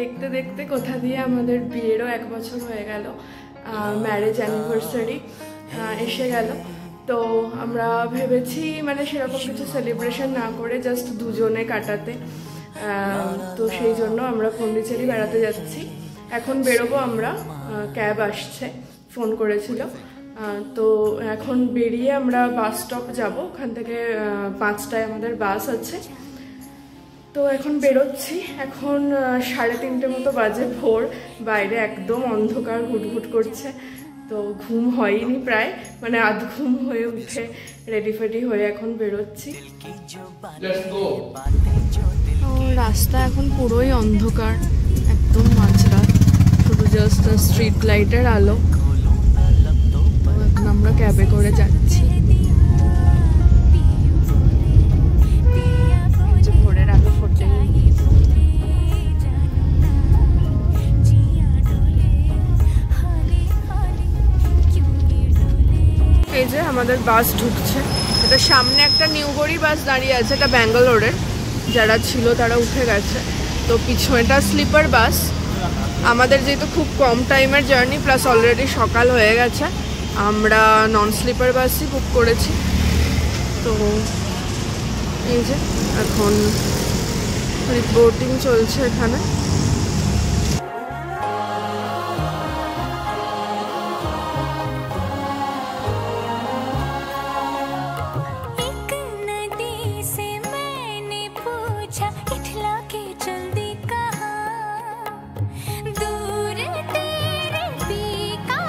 দেখতে দেখতে কোথা দিয়ে আমাদের বিয়েরও 1 বছর হয়ে গেল, ম্যারেজ অ্যানিভার্সারি এসে গেল। তো আমরা ভেবেছি মানে সেরকম কিছু সেলিব্রেশন না করে জাস্ট দুজনে কাটাতে। তো সেই জন্য আমরা পন্ডিচেরি বেড়াতে যাচ্ছি। এখন বেরোবো আমরা, ক্যাব আসছে, ফোন করেছিল। তো এখন বেরিয়ে আমরা বাস স্টপ যাব, ওখান থেকে 5টায় আমাদের বাস আছে। তো এখন বেরোচ্ছি। এখন 3:30 মতো বাজে ভোর, বাইরে একদম অন্ধকার, ঘুটঘুট করছে। তো ঘুম হয়নি প্রায়, মানে আধ ঘুম হয়ে উঠে রেডি ফেডি হয়ে এখন বেরোচ্ছি। রাস্তা এখন পুরোই অন্ধকার, একদম মাঝরাত, শুধু জাস্ট স্ট্রিট লাইটের আলো। এখন আমরা ক্যাবে করে যাচ্ছি। ভোরের আলো ফোটে। এই যে আমাদের বাস ঢুকছে। এটা সামনে একটা নিউগড়ি বাস দাঁড়িয়ে আছে, এটা ব্যাঙ্গালোরের। যারা ছিল তারা উঠে গেছে। তো পিছনেটা স্লিপার বাস। আমাদের যেহেতু খুব কম টাইমের জার্নি, প্লাস অলরেডি সকাল হয়ে গেছে, আমরা নন স্লিপার বাসই বুক করেছি। তো এই যে এখন রিপোর্টিং চলছে এখানে।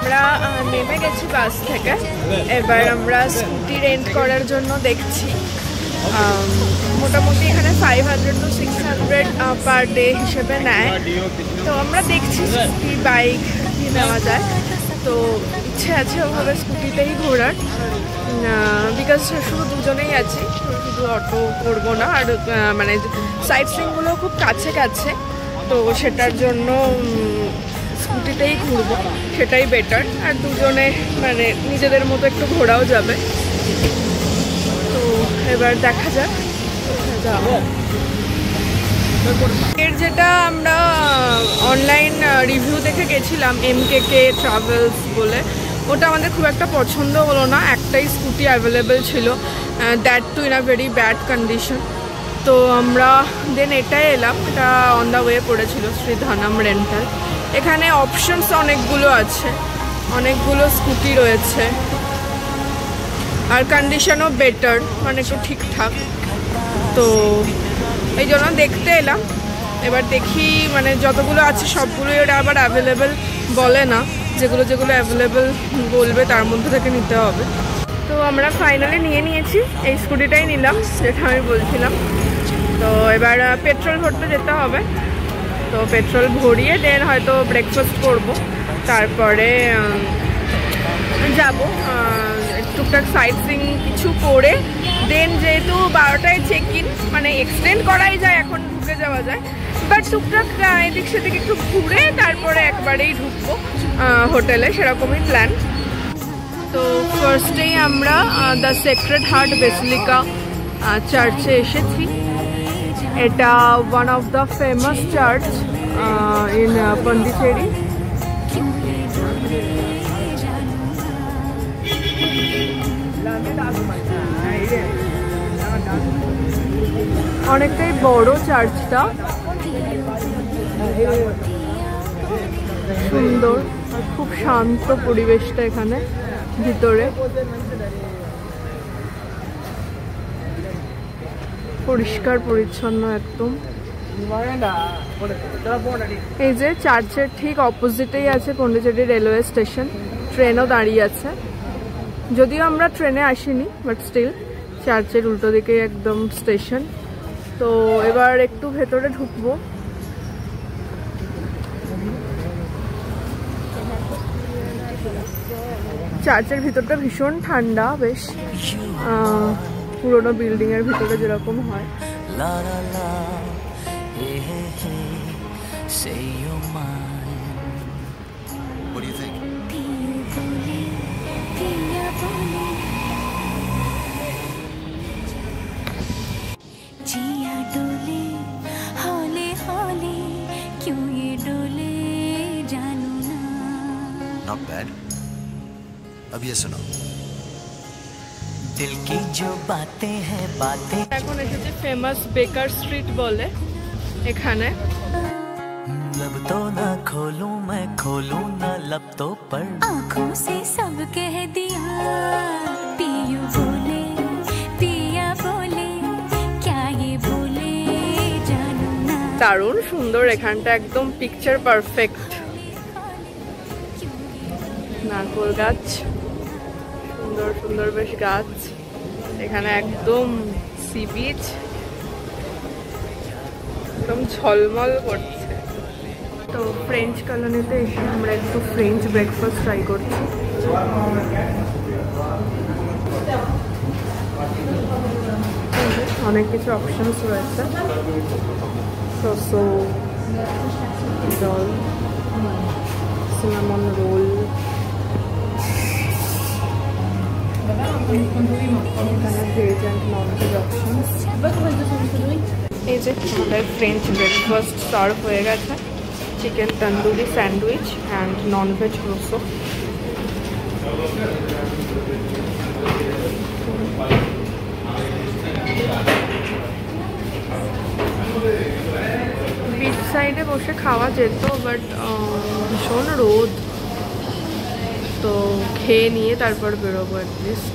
আমরা নেমে গেছি বাস থেকে। এবার আমরা স্কুটি রেন্ট করার জন্য দেখছি। মোটামুটি এখানে 500 to 600 পার ডে হিসেবে নেয়। তো আমরা দেখছি স্কুটি, বাইক কি নেওয়া যায়। তো ইচ্ছে আছে ওভাবে স্কুটিতেই ঘোরার, বিকজ শুধু দুজনেই আছি, শুধু অটো করবো না। আর মানে সাইট সিনগুলো খুব কাছে কাছে, তো সেটার জন্য স্কুটিতেই ঘুরবো, সেটাই বেটার। আর দুজনে মানে নিজেদের মতো একটু ঘোরাও যাবে। তো এবার দেখা যাক কোথায় যাবো। এর যেটা আমরা অনলাইন রিভিউ দেখে গেছিলাম, MKK ট্রাভেলস বলে, ওটা আমাদের খুব একটা পছন্দ হলো না। একটাই স্কুটি অ্যাভেলেবেল ছিল, that to in a very bad condition. তো আমরা দেন এটাই এলাম। এটা অন দ্য ওয়ে পড়েছিল, শ্রীধানম রেন্টাল। এখানে অপশনস অনেকগুলো আছে, অনেকগুলো স্কুটি রয়েছে, আর কন্ডিশনও বেটার, মানে একটু ঠিকঠাক। তো এই জন্য দেখতে এলাম। এবার দেখি মানে যতগুলো আছে সবগুলোই ওরা আবার অ্যাভেলেবেল বলে না, যেগুলো যেগুলো অ্যাভেলেবেল বলবে তার মধ্যে থেকে নিতে হবে। তো আমরা ফাইনালি নিয়ে নিয়েছি, এই স্কুটিটাই নিলাম যেটা আমি বলছিলাম। তো এবার পেট্রোল ভরতে যেতে হবে। তো পেট্রোল ভরিয়ে দেন হয়তো ব্রেকফাস্ট করব, তারপরে যাব টুকটাক সাইট সিং কিছু করে। দেন যেহেতু 12টায় চেক ইন, মানে এক্সটেন্ড করাই যায়, এখন ঢুকে যাওয়া যায়, বাট টুকটাক এদিক সেদিক একটু ঘুরে তারপরে একবারেই ঢুকবো হোটেলে, সেরকমই প্ল্যান। তো ফার্স্টেই আমরা দ্য সেক্রেড হার্ট বেসিলিকা চার্চে এসেছি। এটা one of the famous church in Pondicherry. অনেকটাই বড় চার্চটা, সুন্দর আর খুব শান্ত পরিবেশটা এখানে ভিতরে। পরিষ্কার পরিচ্ছন্ন একদম। এই যে চার্চের ঠিক অপোজিটেই আছে পন্ডিচেরি রেলওয়ে স্টেশন, ট্রেনও দাঁড়িয়ে আছে। যদিও আমরা ট্রেনে আসিনি, বাট স্টিল চার্চের উল্টো দিকে একদম স্টেশন। তো এবার একটু ভেতরে ঢুকবো। চার্চের ভিতরটা ভীষণ ঠান্ডা, বেশ পুরোনো বিল্ডিং এর ভিতরে যেরকম হয়। जिया डोले हौले हौले क्यों अब ये सुनो। दिल की जो बातें हैं बातें। এখন এসেছে ফেমাস বেকার স্ট্রিট বলে এখানে। लब तो ना खोलूं मैं खोलूं ना लब तो पर आँखों से सब कह दिया पियू बोले पिया बोले क्या ये बोले जानू ना। দারুণ সুন্দর এখানটা, একদম পিকচার পারফেক্ট। নারকেল গাছ, সুন্দর সুন্দর বেশ গাছ এখানে, একদম সি বিচ, একদম ঝলমল করছে। তো ফ্রেঞ্চ কলোনিতে এসে আমরা একটু ফ্রেঞ্চ ব্রেকফাস্ট ট্রাই করছি। অনেক কিছু অপশনস রয়েছে, সসো, জল, সিনামন রোল, এখানে veg and non veg options. এই যে আমাদের ফ্রেঞ্চ ব্রেকফাস্ট সার্ভ হয়ে গেছে, chicken tandoori sandwich and non veg রোসো। বিচ সাইডে বসে খাওয়া যেত, বাট ভীষণ রোদ, তো খেয়ে নিয়ে তারপর বেরোবো অ্যাটলিস্ট।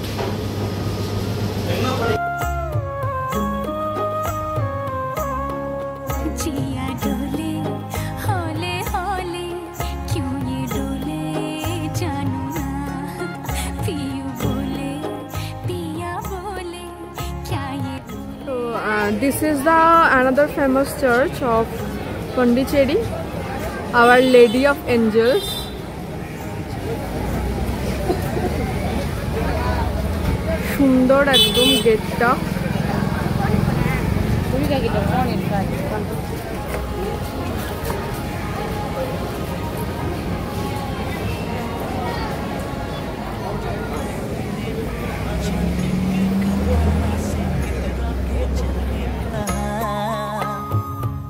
जिया डोले होले होले क्यों ये डोले जानू ना। पियू बोले पिया बोले क्या ये। So this is the another famous church of Pondicherry, Our Lady of Angels. সুন্দর একদম গেটটা।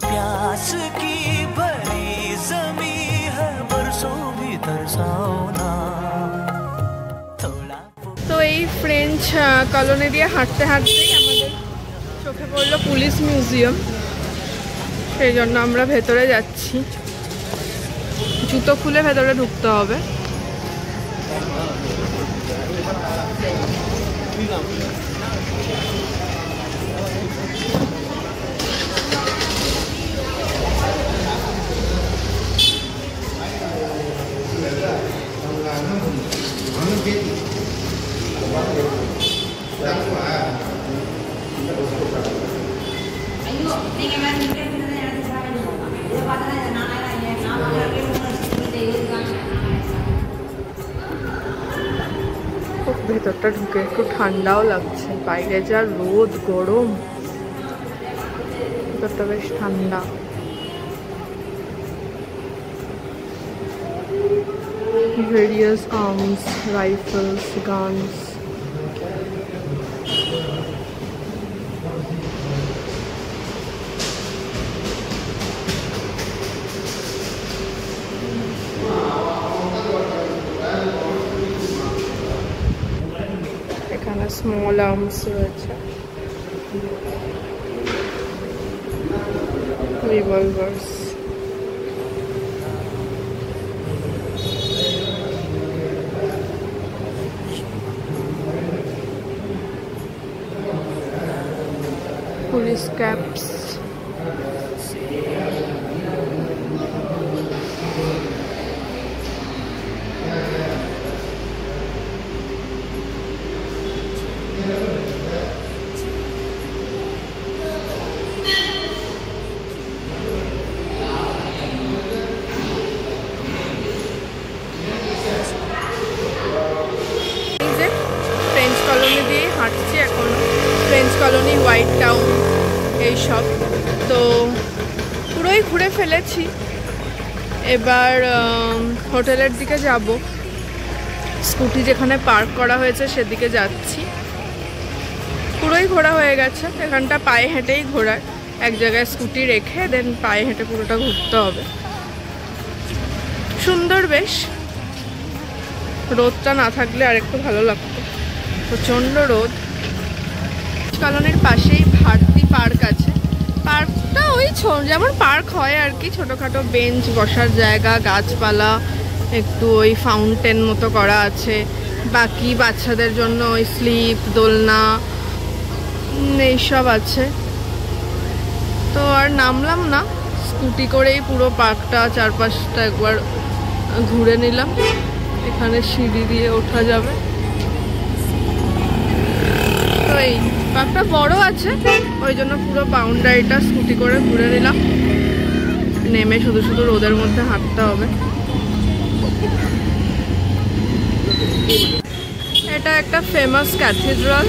प्यास की भरी जमी है बरसों भी तरसाओ ना थोड़ा। তো এই ফ্রেঞ্চ কলোনি দিয়ে হাঁটতে হাঁটতেই আমাদের চোখে পড়লো পুলিশ মিউজিয়াম, সেই জন্য আমরা ভেতরে যাচ্ছি। জুতো খুলে ভেতরে ঢুকতে হবে। ভেতরটা ঢুকে একটু ঠান্ডাও লাগছে, বাইরে যা রোদ গরম, ভেতরটা বেশ ঠান্ডা। Various arms, rifles, guns. এখানে স্মল আর্মস রয়েছে, রিভলভার্স। পুলিশ ক্যাপস, ফ্রেঞ্চ কলোনি দিয়ে হাঁটছি এখন, ফ্রেঞ্চ কলোনি, হোয়াইট টাউন, এইসব তো পুরোই ঘুরে ফেলেছি। এবার হোটেলের দিকে যাব, স্কুটি যেখানে পার্ক করা হয়েছে সেদিকে যাচ্ছি। পুরোই ঘোরা হয়ে গেছে, এখানটা পায়ে হেঁটেই ঘোরার, এক জায়গায় স্কুটি রেখে দেন পায়ে হেঁটে পুরোটা ঘুরতে হবে। সুন্দর বেশ। রোদটা না থাকলে আর একটু ভালো লাগতো, প্রচণ্ড রোদ। কলোনির পাশেই ভারতী পার্ক আছে। পার্কটা ওই যেমন পার্ক হয় আর কি, ছোটোখাটো বেঞ্চ বসার জায়গা, গাছপালা, একটু ওই ফাউন্টেন মতো করা আছে। বাকি বাচ্চাদের জন্য ওই স্লিপ, দোলনা এইসব আছে। তো আর নামলাম না, স্কুটি করেই পুরো পার্কটা চারপাশটা একবার ঘুরে নিলাম। এখানে সিঁড়ি দিয়ে ওঠা যাবে। তো এই পার্কটা বড় আছে, ওই জন্য পুরো বাউন্ডারিটা স্কুটি করে ঘুরে নিলাম। নেমে শুধু শুধু রোদের মধ্যে হাঁটতে হবে। এটা একটা ফেমাস ক্যাথিড্রাল।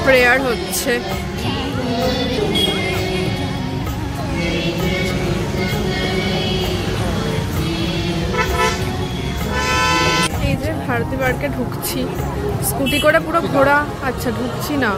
প্রেয়ার হচ্ছে। এই যে ভারতী পার্কে ঢুকছি স্কুটি করে, পুরো ঘোরা। আচ্ছা ঢুকছি না,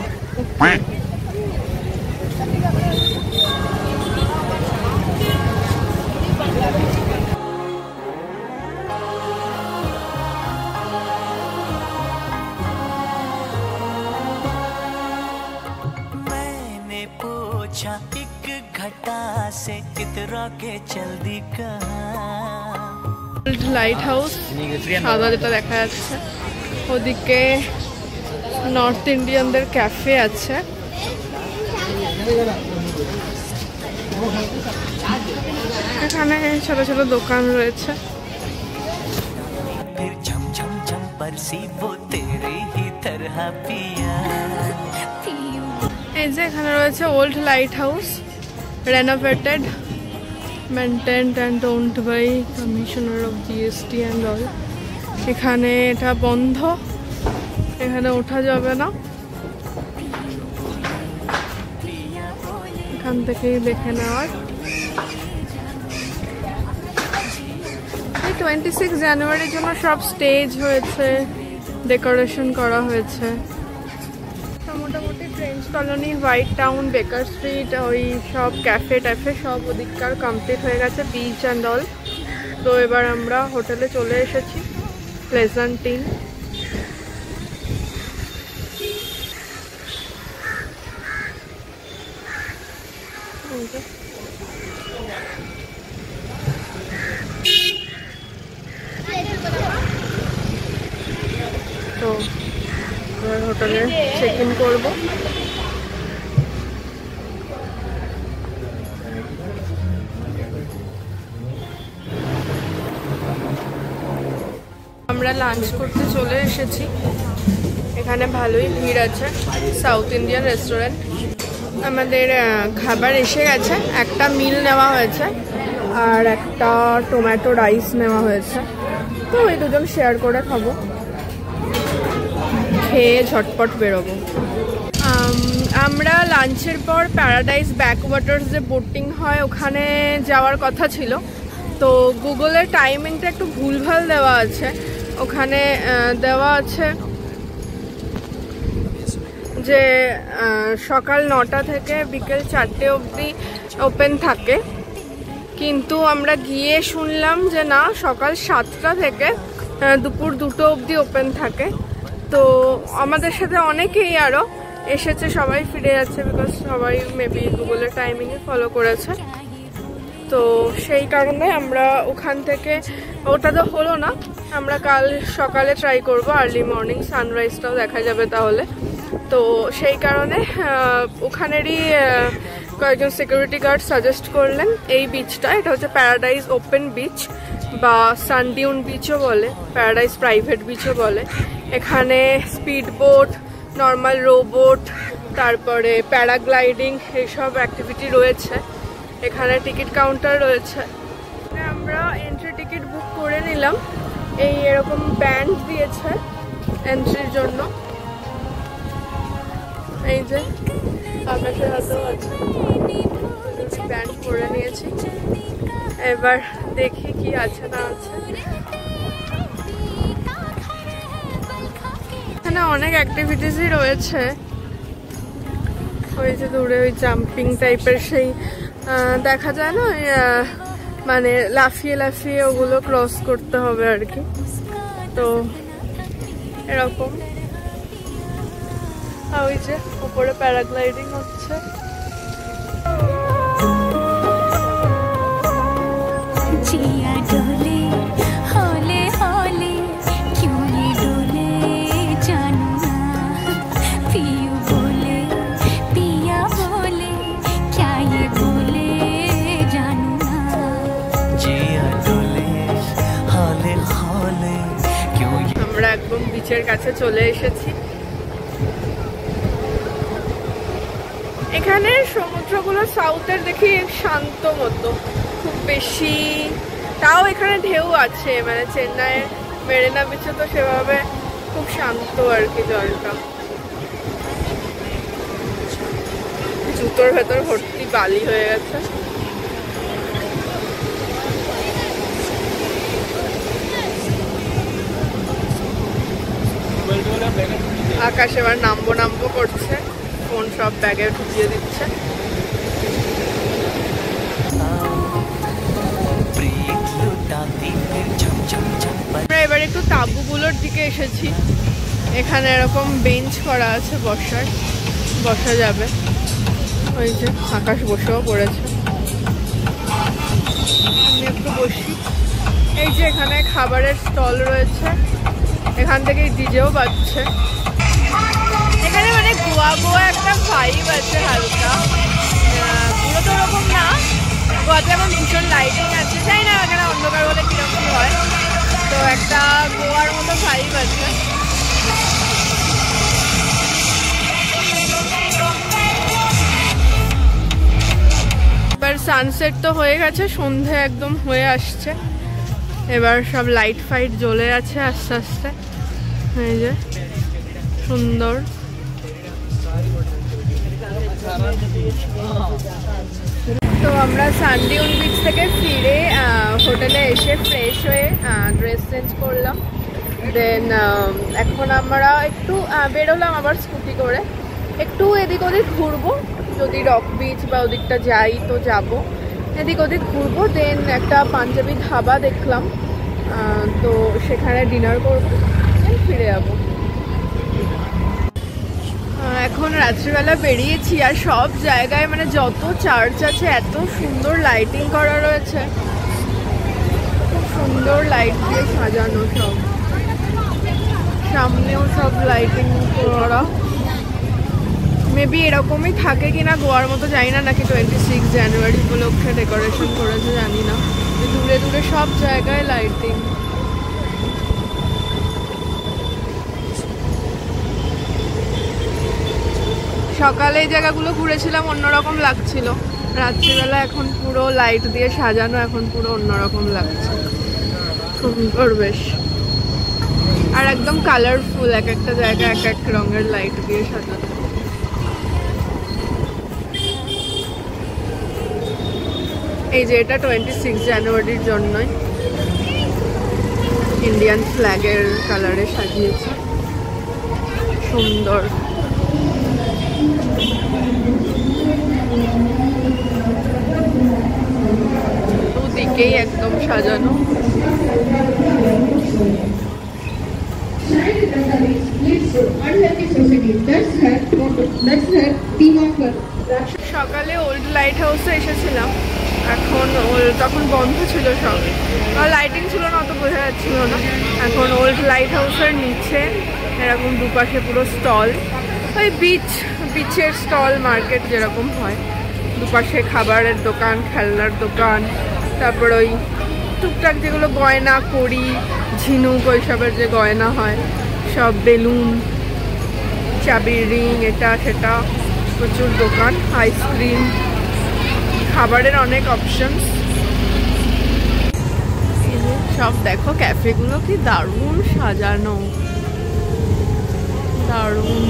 एक घटा से इतरा के चल दी লাইট হাউস সাদা যেটা দেখা যাচ্ছে। ওদিকে নর্থ ইন্ডিয়ানদের ক্যাফে আছে। এখানে ছোট ছোট দোকান রয়েছে। এই যে এখানে রয়েছে old light house, renovated, maintained and owned by commissioner of GST and all. এখানে এটা বন্ধ, এখানে ওঠা যাবে না। এখান থেকেই দেখে নেওয়ার। 26 জানুয়ারির জন্য সব স্টেজ হয়েছে, ডেকোরেশন করা হয়েছে। মোটামুটি ফ্রেঞ্চ কলোনি, হোয়াইট টাউন, বেকার স্ট্রিট, ওই সব ক্যাফে ট্যাফে সব ওদিককার কমপ্লিট হয়ে গেছে, বিচ অ্যান্ড অল। তো এবার আমরা হোটেলে চলে এসেছি, প্লেজেন্ট ইন। তো হোটেলে চেক ইন করবো। আমরা লাঞ্চ করতে চলে এসেছি। এখানে ভালোই ভিড় আছে, সাউথ ইন্ডিয়ান রেস্টুরেন্ট। আমাদের খাবার এসে গেছে, একটা মিল নেওয়া হয়েছে আর একটা টমেটো রাইস নেওয়া হয়েছে। তো ওই দুজন শেয়ার করে খাবো, খেয়ে ঝটপট বেরোবো। আমরা লাঞ্চের পর প্যারাডাইস ব্যাকওয়াটার্স যে বোটিং হয় ওখানে যাওয়ার কথা ছিল। তো গুগলের টাইমিংটা একটু ভুলভাল দেওয়া আছে। ওখানে দেওয়া আছে যে সকাল 9টা থেকে বিকেল 4টে অবধি ওপেন থাকে, কিন্তু আমরা গিয়ে শুনলাম যে না, সকাল 7টা থেকে দুপুর 2টো অবধি ওপেন থাকে। তো আমাদের সাথে অনেকেই আরও এসেছে, সবাই ফিরে যাচ্ছে, বিকজ সবাই মেবি গুগলের টাইমিংয়ে ফলো করেছে। তো সেই কারণে আমরা ওখান থেকে, ওটা তো হলো না, আমরা কাল সকালে ট্রাই করব, আর্লি মর্নিং সানরাইজটাও দেখা যাবে তাহলে। তো সেই কারণে ওখানেরই কয়েকজন সিকিউরিটি গার্ড সাজেস্ট করলেন এই বিচটা। এটা হচ্ছে প্যারাডাইস ওপেন বিচ বা সানডিউন বিচও বলে, প্যারাডাইস প্রাইভেট বিচও বলে। এখানে স্পিড বোট, নর্মাল রোবোট, তারপরে প্যারাগ্লাইডিং এইসব অ্যাক্টিভিটি রয়েছে। এখানে টিকিট কাউন্টার রয়েছে। আমরা এন্ট্রি টিকিট বুক করে নিলাম। এই এরকম ব্যান্ড দিয়েছে এন্ট্রির জন্য। এই যে আকাশের হাতেও আছে, প্যান্ট পরে নিয়েছি। এবার দেখি কি আছে না আছে। এখানে অনেক অ্যাক্টিভিটিসই রয়েছে। ওই যে দূরে ওই জাম্পিং টাইপের সেই দেখা যায় না, মানে লাফিয়ে লাফিয়ে ওগুলো ক্রস করতে হবে আর কি। তো এরকম ওই যে উপরে প্যারাগ্লাইডিং হচ্ছে। जिया डोले हौले हौले क्यों ये डोले जानू ना पियू बोले पिया बोले क्या ये बोले जानू ना जिया डोले हौले हौले क्यों ये আমরা একদম বিচের কাছে চলে এসেছি। এখানে সমুদ্রগুলো সাউথের দেখি শান্ত মতো, খুব বেশি, তাও এখানে ঢেউ আছে, মানে চেন্নাইয়ের মেরিনা বিচে তো সেভাবে খুব শান্ত আর কি জলটা। জুতোর ভেতর ভর্তি বালি হয়ে গেছে। আকাশ এবার নামবো নামবো করছে, ফোন সব ব্যাগে ঢুকিয়ে দিচ্ছে। আমরা এবার একটু তাঁবুগুলোর দিকে এসেছি। এখানে এরকম বেঞ্চ করা আছে, বসা যাবে। ওই যে আকাশ বসেও পড়েছে, আমি একটু বসি। এই যে এখানে খাবারের স্টল রয়েছে, এখান থেকে ডিজেও বাজছে। এখানে মানে গোয়া গোয়া একটা ভাইব আছে হালকা, পুরো তো ওরকম না। গোয়াতে এখন ভীষণ লাইটিং আছে, তাই না এখানে অন্ধকার বলে কিরকম হয়, তো একটা গোয়ার মতো ভাইব আছে। এবার সানসেট তো হয়ে গেছে, সন্ধে একদম হয়ে আসছে। এবার সব লাইট ফাইট জ্বলে আছে আস্তে আস্তে। এই যে সুন্দর। তো আমরা সানডিউন বিচ থেকে ফিরে হোটেলে এসে ফ্রেশ হয়ে ড্রেস চেঞ্জ করলাম। দেন এখন আমরা একটু বেরোলাম আবার স্কুটি করে, একটু এদিক ওদিক ঘুরবো। যদি রক বিচ বা ওদিকটা যাই তো যাবো, এদিক ওদিক ঘুরবো। দেন একটা পাঞ্জাবি ধাবা দেখলাম, তো সেখানে ডিনার করবো, দেন ফিরে যাবো। এখন রাত্রিবেলা বেরিয়েছি, আর সব জায়গায় মানে যত চার্চ আছে এত সুন্দর লাইটিং করা রয়েছে, খুব সুন্দর লাইট দিয়ে সাজানো। সব সামনেও সব লাইটিং করা। মেবি এরকমই থাকে কিনা গোয়ার মতো জানি না, নাকি 26 জানুয়ারি উপলক্ষে ডেকোরেশন করেছে জানি না। দূরে দূরে সব জায়গায় লাইটিং। সকালে এই জায়গাগুলো ঘুরেছিলাম, অন্যরকম লাগছিল। রাত্রিবেলা এখন পুরো লাইট দিয়ে সাজানো, এখন পুরো অন্যরকম লাগছে, সুন্দর বেশ। আর একদম কালারফুল, এক একটা জায়গায় এক এক রঙের লাইট দিয়ে সাজানো। এই যে এটা 26 জানুয়ারির জন্যই ইন্ডিয়ান ফ্ল্যাগের কালারে সাজিয়েছে, সুন্দর। দুদিকেই একদম সাজানো। সকালে ওল্ড লাইট হাউসে এসেছিলাম, এখন তখন বন্ধ ছিল সব, লাইটিং ছিল না, অত বোঝা যাচ্ছিল না। এখন ওল্ড লাইট হাউসের নিচে এরকম দুপাশে পুরো স্টল, ওই বিচের স্টল মার্কেট যেরকম হয়, দুপাশে খাবারের দোকান, খেলনার দোকান, তারপর ওই টুকটাক যেগুলো গয়না, কড়ি, ঝিনুক, ওইসবের যে গয়না হয় সব, বেলুন, চাবির রিং, এটা সেটা, প্রচুর দোকান, আইসক্রিম, খাবারের অনেক অপশনস। সব দেখো ক্যাফেগুলো কি দারুণ সাজানো, দারুণ।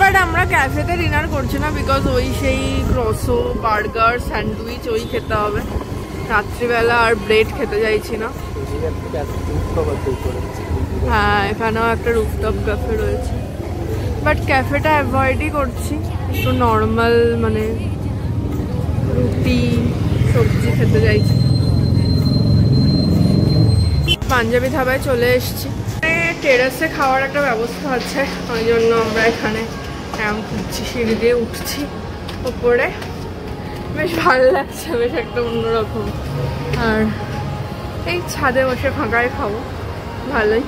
বাট আমরা আমরা ক্যাফেতে ডিনার করছি না, বিকজ ওই সেই ক্রসো বার্গার স্যান্ডউইচ ওই খেতে হবে রাত্রিবেলা, আর ব্রেড খেতে চাইছি না। হ্যাঁ, এখানেও একটা রুফটপ ক্যাফে রয়েছে, বাট ক্যাফেটা অ্যাভয়েডই করছি। একটু নর্মাল মানে রুটি সবজি খেতে চাইছি। পাঞ্জাবি ধাবায় চলে এসেছি। টেরাসে খাওয়ার একটা ব্যবস্থা আছে, ওই জন্য আমরা এখানে খুঁজছি, সিঁড়ি দিয়ে উঠছি উপরে। বেশ ভালো লাগছে, বেশ একটা অন্যরকম। আর এই ছাদে বসে ফাঁকায় খাবো, ভালোই।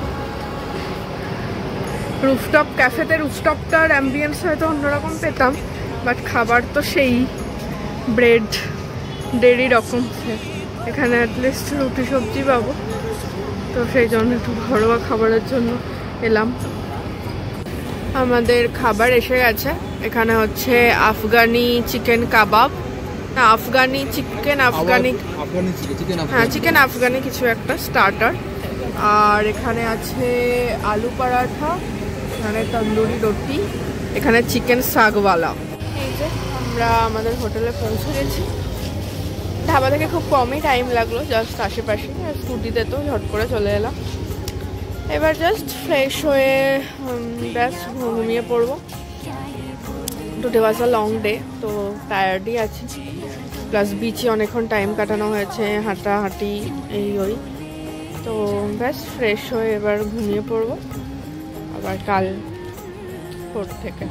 রুফটপ ক্যাফেতে রুফটপটার অ্যাম্বিয়েন্স হয়তো অন্যরকম পেতাম, বাট খাবার তো সেই ব্রেড ডেরি রকম। এখানে অ্যাটলিস্ট রুটি সবজি পাবো, তো সেই জন্য একটু ঘরোয়া খাবারের জন্য এলাম। আমাদের খাবার এসে গেছে। এখানে হচ্ছে আফগানি চিকেন কাবাব, না আফগানি চিকেন, হ্যাঁ চিকেন আফগানি কিছু একটা স্টার্টার। আর এখানে আছে আলু পরাঠা, এখানে তন্দুরি রুটি, এখানে চিকেন শাকওয়ালা। এই যে আমরা আমাদের হোটেলে পৌঁছে গেছি। ধাবা থেকে খুব কমই টাইম লাগলো, জাস্ট আশেপাশে, আর স্কুটিতে তো ঝট করে চলে এলাম। এবার জাস্ট ফ্রেশ হয়ে ব্যাস ঘুমিয়ে পড়বো। Today was a long day, তো টায়ার্ডই আছি, প্লাস বিচে অনেকক্ষণ টাইম কাটানো হয়েছে, হাঁটাহাঁটি এই ওই। তো ব্যাস ফ্রেশ হয়ে এবার ঘুমিয়ে পড়বো, আবার কাল ভোর থেকে।